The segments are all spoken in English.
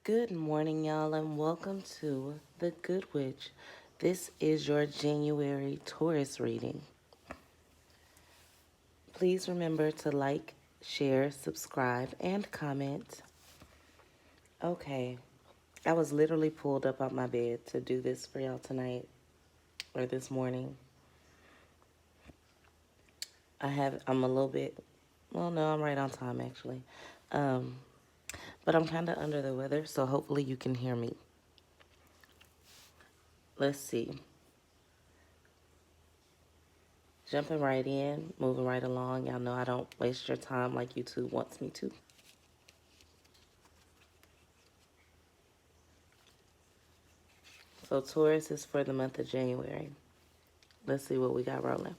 Good morning, y'all, and welcome to The Good Witch. This is your January Taurus reading. Please remember to like, share, subscribe, and comment. Okay, I was literally pulled up out my bed to do this for y'all tonight or this morning. I'm a little bit, well, no, I'm right on time actually. Um, but I'm kind of under the weather, so hopefully you can hear me. Let's see. Jumping right in, moving right along. Y'all know I don't waste your time like YouTube wants me to. So Taurus is for the month of January. Let's see what we got rolling.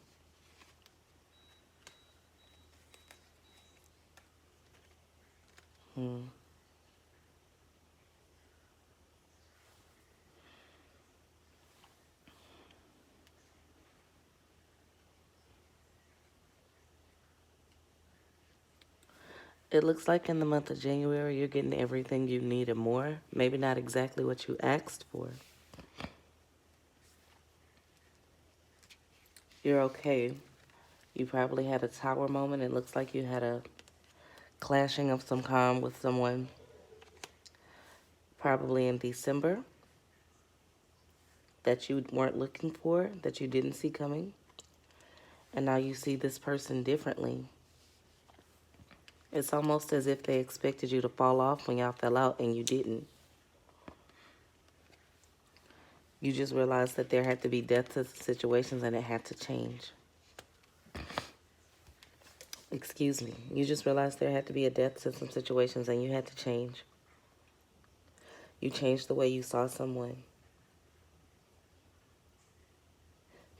It looks like in the month of January, you're getting everything you need and more. Maybe not exactly what you asked for. You're okay. You probably had a tower moment. It looks like you had a clashing of some kind with someone probably in December that you weren't looking for, that you didn't see coming. And now you see this person differently. It's almost as if they expected you to fall off when y'all fell out and you didn't. You just realized that there had to be depth to situations and it had to change. Excuse me. You just realized there had to be a depth to some situations and you had to change. You changed the way you saw someone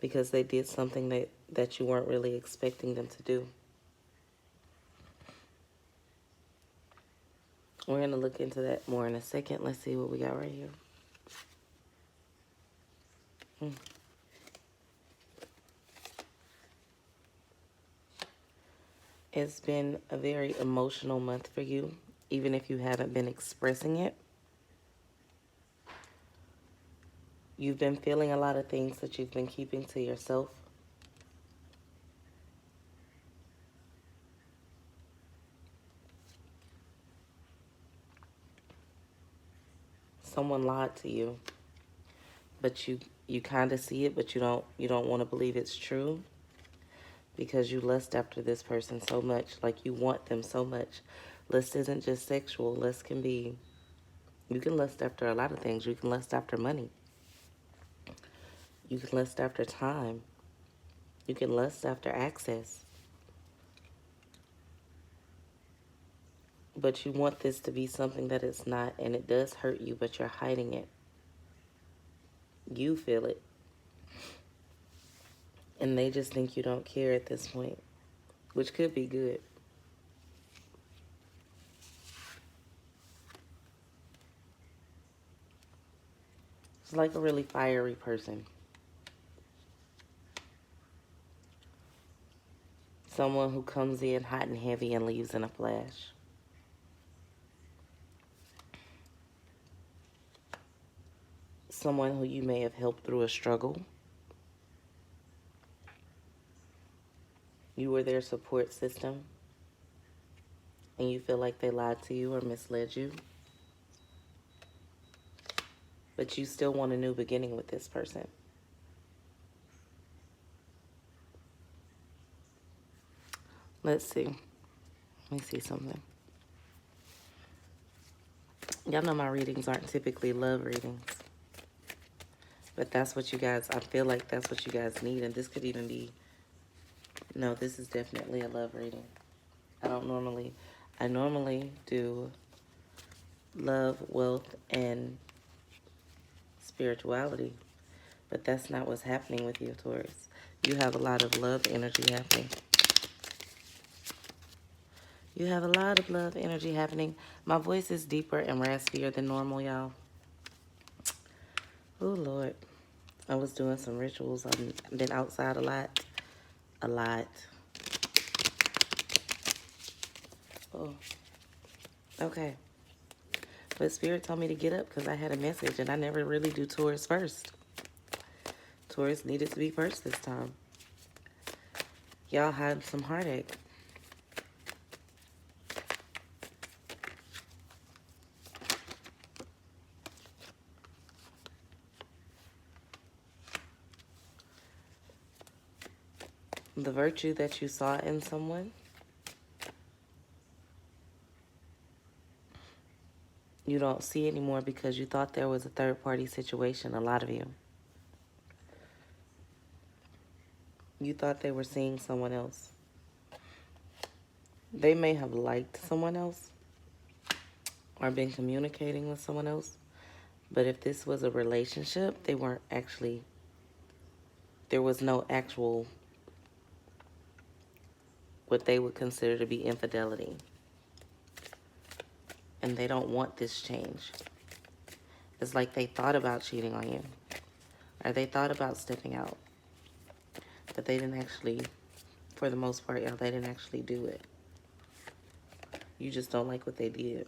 because they did something that you weren't really expecting them to do. We're going to look into that more in a second. Let's see what we got right here. It's been a very emotional month for you, even if you haven't been expressing it. You've been feeling a lot of things that you've been keeping to yourself. Someone lied to you, but you kind of see it, but you don't want to believe it's true because you lust after this person so much, like you want them so much. Lust isn't just sexual. Lust can be, you can lust after a lot of things. You can lust after money. You can lust after time. You can lust after access. But you want this to be something that it's not, and it does hurt you, but you're hiding it. You feel it. And they just think you don't care at this point, which could be good. It's like a really fiery person. Someone who comes in hot and heavy and leaves in a flash. Someone who you may have helped through a struggle. You were their support system, and you feel like they lied to you or misled you. But you still want a new beginning with this person. Let's see. Let me see something. Y'all know my readings aren't typically love readings. But that's what you guys, I feel like that's what you guys need. And this could even be, no, this is definitely a love reading. I normally do love, wealth, and spirituality. But that's not what's happening with you, Taurus. You have a lot of love energy happening. You have a lot of love energy happening. My voice is deeper and raspier than normal, y'all. Oh, Lord. I was doing some rituals. I've been outside a lot. A lot. Oh. Okay. But Spirit told me to get up because I had a message, and I never really do Taurus first. Taurus needed to be first this time. Y'all had some heartache. The virtue that you saw in someone, you don't see anymore because you thought there was a third-party situation, a lot of you. You thought they were seeing someone else. They may have liked someone else or been communicating with someone else, but if this was a relationship, they weren't actually, there was no actual, what they would consider to be infidelity. And they don't want this change. It's like they thought about cheating on you, or they thought about stepping out, but they didn't actually, for the most part, y'all, they didn't actually do it. You just don't like what they did.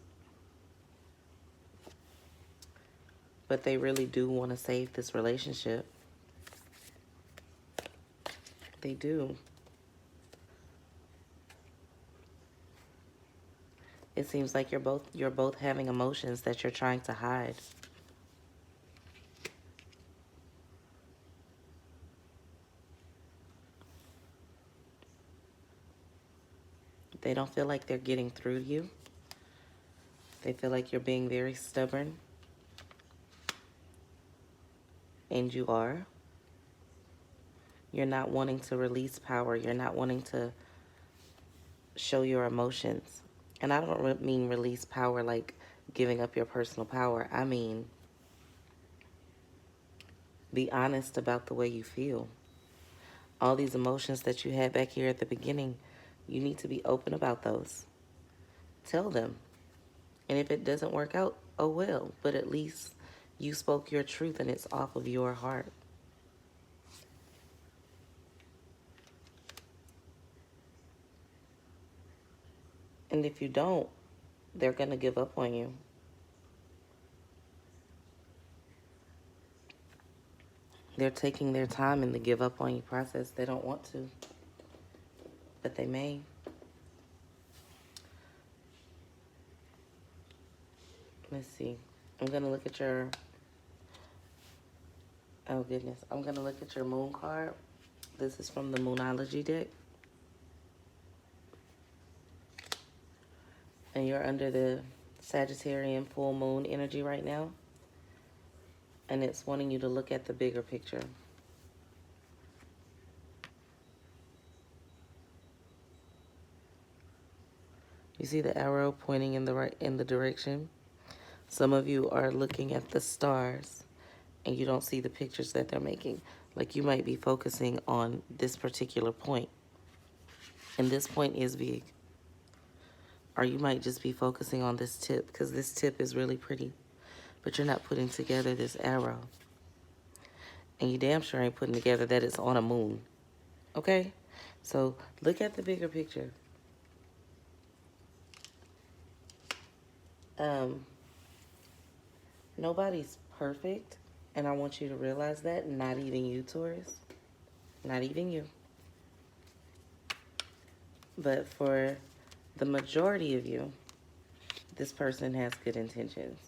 But they really do want to save this relationship. They do. It seems like you're both having emotions that you're trying to hide. They don't feel like they're getting through to you. They feel like you're being very stubborn. And you are. You're not wanting to release power. You're not wanting to show your emotions. And I don't mean release power like giving up your personal power. I mean, be honest about the way you feel. All these emotions that you had back here at the beginning, you need to be open about those. Tell them. And if it doesn't work out, oh well. But at least you spoke your truth and it's off of your heart. And if you don't, they're going to give up on you. They're taking their time in the give up on you process. They don't want to, but they may. Let's see. I'm going to look at your, oh goodness. I'm going to look at your moon card. This is from the Moonology deck. And you're under the Sagittarian full moon energy right now. And it's wanting you to look at the bigger picture. You see the arrow pointing in the direction? Some of you are looking at the stars and you don't see the pictures that they're making. Like you might be focusing on this particular point. And this point is big. Or you might just be focusing on this tip because this tip is really pretty. But you're not putting together this arrow. And you damn sure ain't putting together that it's on a moon. Okay? So look at the bigger picture. Nobody's perfect. And I want you to realize that. Not even you, Taurus. Not even you. But for the majority of you, this person has good intentions.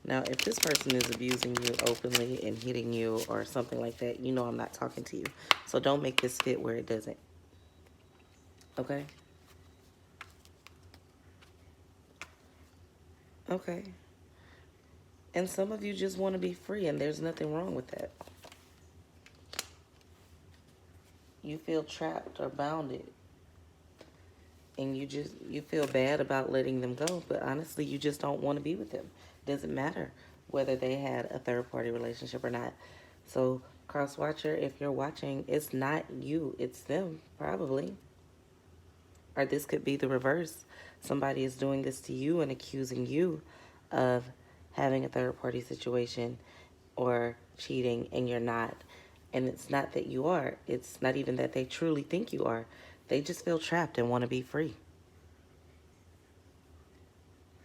Now, if this person is abusing you openly and hitting you or something like that, you know I'm not talking to you. So don't make this fit where it doesn't. Okay? Okay. And some of you just want to be free, and there's nothing wrong with that. You feel trapped or bounded. And you feel bad about letting them go, but honestly, you just don't want to be with them. Doesn't matter whether they had a third-party relationship or not. So, cross-watcher, if you're watching, it's not you, it's them, probably. Or this could be the reverse. Somebody is doing this to you and accusing you of having a third-party situation or cheating, and you're not. And it's not that you are. It's not even that they truly think you are. They just feel trapped and want to be free.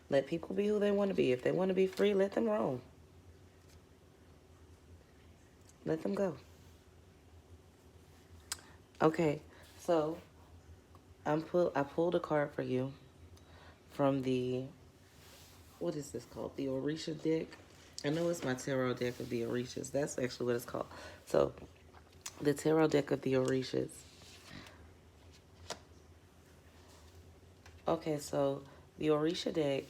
Let people be who they want to be. If they want to be free, let them roam. Let them go. Okay, so I pulled a card for you from the, what is this called? The Orisha deck. I know it's my tarot deck of the Orishas. That's actually what it's called. So, the tarot deck of the Orishas. Okay, so the Orisha deck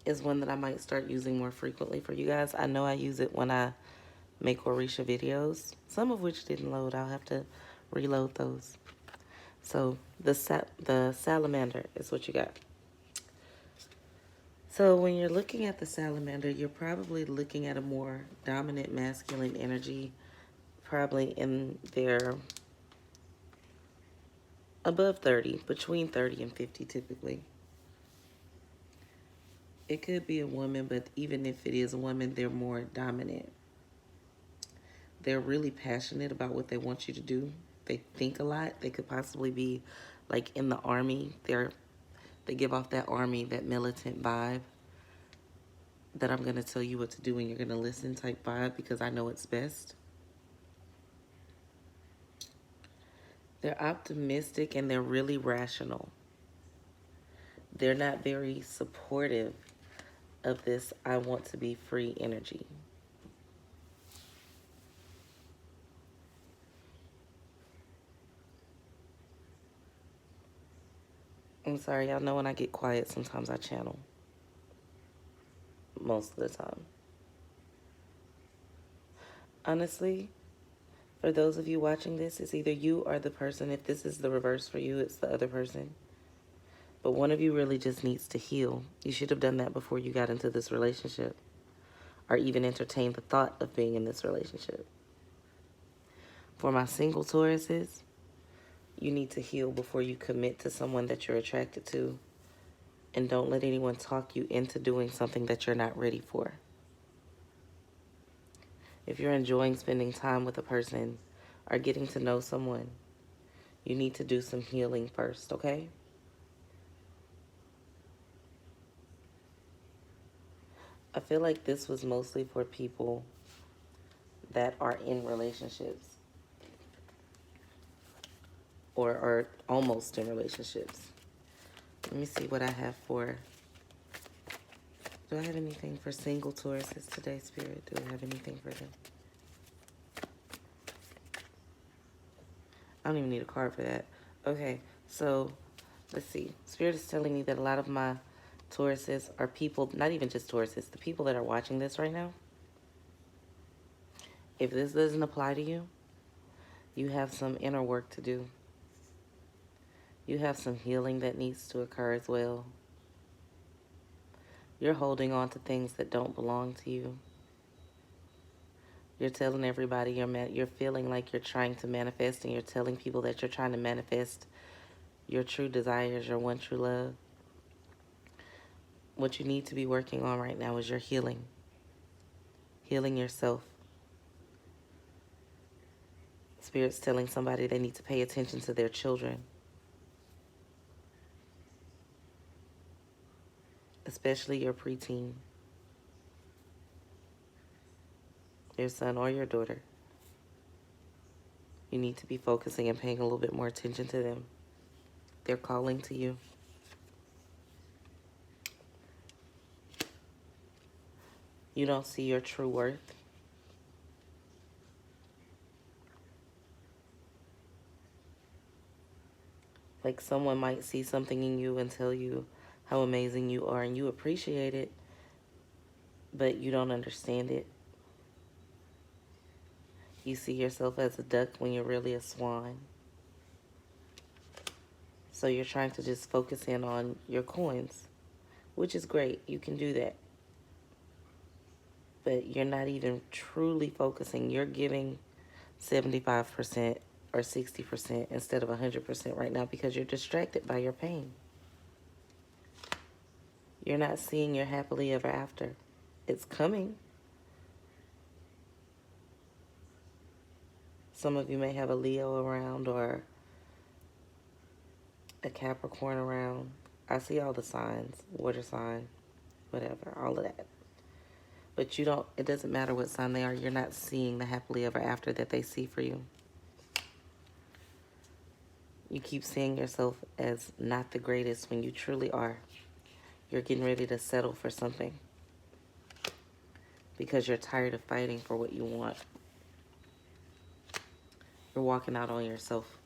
is one that I might start using more frequently for you guys. I know I use it when I make Orisha videos, some of which didn't load. I'll have to reload those. So the salamander is what you got. So when you're looking at the salamander, you're probably looking at a more dominant masculine energy, probably in their above 30, between 30 and 50 typically. It could be a woman, but even if it is a woman, they're more dominant. They're really passionate about what they want you to do. They think a lot. They could possibly be like in the army. They give off that army, that militant vibe, that I'm going to tell you what to do and you're going to listen type vibe because I know it's best. They're optimistic and they're really rational. They're not very supportive of this I want to be free energy. I'm sorry, y'all know when I get quiet, sometimes I channel. Most of the time. Honestly, for those of you watching this, it's either you or the person. If this is the reverse for you, it's the other person. But one of you really just needs to heal. You should have done that before you got into this relationship or even entertained the thought of being in this relationship. For my single Tauruses, you need to heal before you commit to someone that you're attracted to. And don't let anyone talk you into doing something that you're not ready for. If you're enjoying spending time with a person or getting to know someone, you need to do some healing first, okay? I feel like this was mostly for people that are in relationships or are almost in relationships. Let me see what I have for... Do I have anything for single Tauruses today, Spirit? Do I have anything for them? I don't even need a card for that. Okay, so let's see. Spirit is telling me that a lot of my Tauruses are people, not even just Tauruses, the people that are watching this right now. If this doesn't apply to you, you have some inner work to do. You have some healing that needs to occur as well. You're holding on to things that don't belong to you. You're telling everybody you're feeling like you're trying to manifest, and you're telling people that you're trying to manifest your true desires, your one true love. What you need to be working on right now is your healing. Healing yourself. Spirit's telling somebody they need to pay attention to their children. Especially your preteen. Your son or your daughter. You need to be focusing and paying a little bit more attention to them. They're calling to you. You don't see your true worth. Like someone might see something in you and tell you how amazing you are and you appreciate it, but you don't understand it. You see yourself as a duck when you're really a swan. So you're trying to just focus in on your coins, which is great. You can do that. But you're not even truly focusing. You're giving 75% or 60% instead of 100% right now because you're distracted by your pain. You're not seeing your happily ever after. It's coming. Some of you may have a Leo around or a Capricorn around. I see all the signs, water sign, whatever, all of that. But you don't, it doesn't matter what sign they are. You're not seeing the happily ever after that they see for you. You keep seeing yourself as not the greatest when you truly are. You're getting ready to settle for something because you're tired of fighting for what you want. You're walking out on yourself,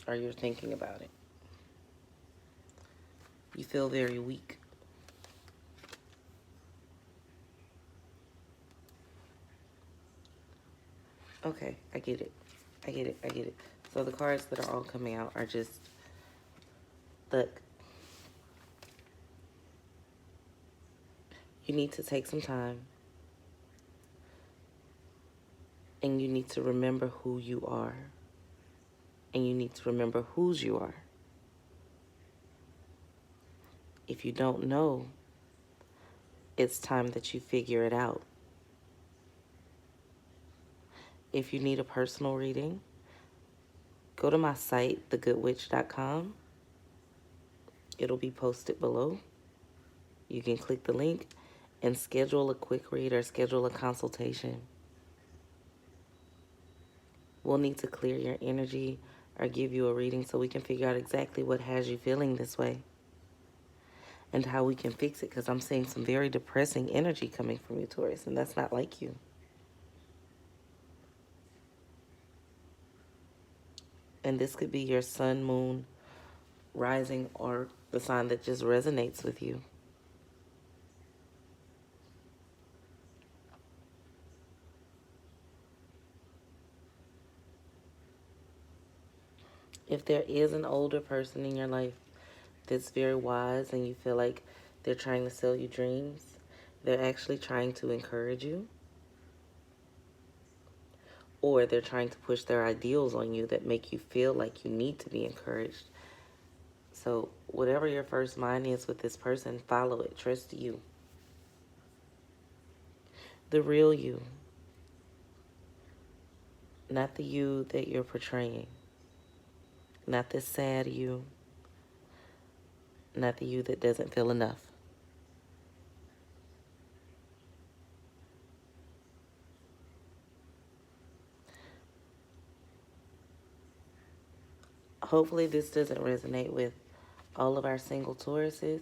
or you're thinking about it. You feel very weak. Okay, I get it. I get it. I get it. So the cards that are all coming out are just, look, you need to take some time and you need to remember who you are. And you need to remember whose you are. If you don't know, it's time that you figure it out. If you need a personal reading, go to my site, thgoodwitch.com. It'll be posted below. You can click the link and schedule a quick read or schedule a consultation. We'll need to clear your energy or give you a reading so we can figure out exactly what has you feeling this way and how we can fix it, because I'm seeing some very depressing energy coming from you, Taurus, and that's not like you. And this could be your sun, moon, rising, or the sign that just resonates with you. If there is an older person in your life that's very wise and you feel like they're trying to sell you dreams, they're actually trying to encourage you, or they're trying to push their ideals on you that make you feel like you need to be encouraged. So whatever your first mind is with this person, follow it. Trust you. The real you. Not the you that you're portraying. Not the sad you. Not the you that doesn't feel enough. Hopefully this doesn't resonate with all of our single Tauruses.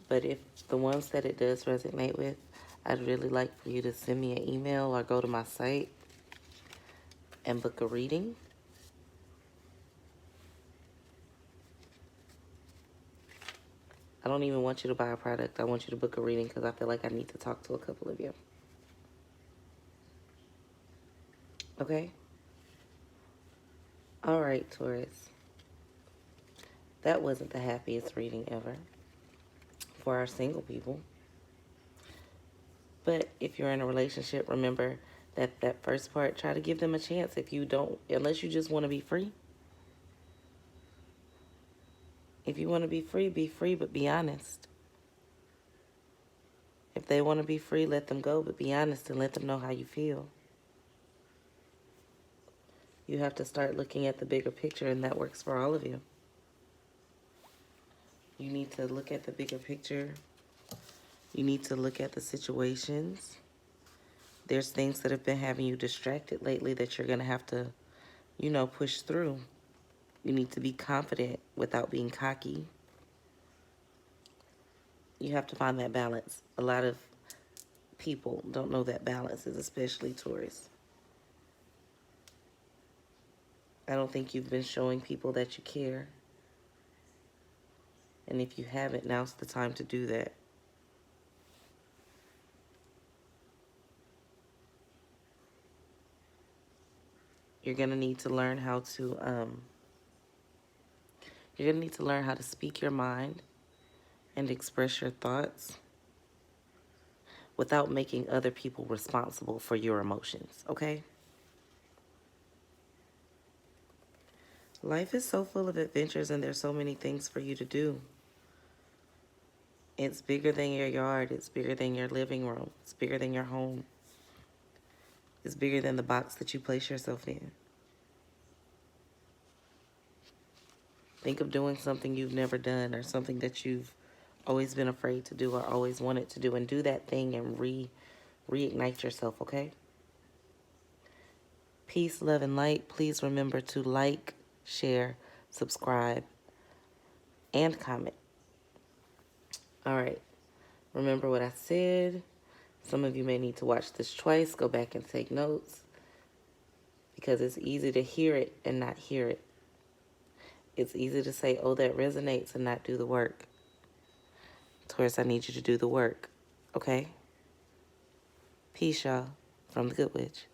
But if the ones that it does resonate with, I'd really like for you to send me an email or go to my site and book a reading. I don't even want you to buy a product. I want you to book a reading because I feel like I need to talk to a couple of you. Okay? All right, Taurus. That wasn't the happiest reading ever for our single people. But if you're in a relationship, remember that first part, try to give them a chance. If you don't, unless you just want to be free. If you want to be free, but be honest. If they want to be free, let them go, but be honest and let them know how you feel. You have to start looking at the bigger picture, and that works for all of you. You need to look at the bigger picture. You need to look at the situations. There's things that have been having you distracted lately that you're going to have to, push through. You need to be confident without being cocky. You have to find that balance. A lot of people don't know that balance, especially Taurus. I don't think you've been showing people that you care. And if you haven't, now's the time to do that. You're going to need to learn how to, speak your mind and express your thoughts without making other people responsible for your emotions, okay? Life is so full of adventures and there's so many things for you to do. It's bigger than your yard. It's bigger than your living room. It's bigger than your home. It's bigger than the box that you place yourself in. Think of doing something you've never done or something that you've always been afraid to do or always wanted to do, and do that thing and reignite yourself, okay? Peace, love, and light. Please remember to like, share, subscribe, and comment. All right. Remember what I said. Some of you may need to watch this twice. Go back and take notes, because it's easy to hear it and not hear it. It's easy to say, oh, that resonates, and not do the work. Taurus, I need you to do the work, okay? Peace, y'all, from the Good Witch.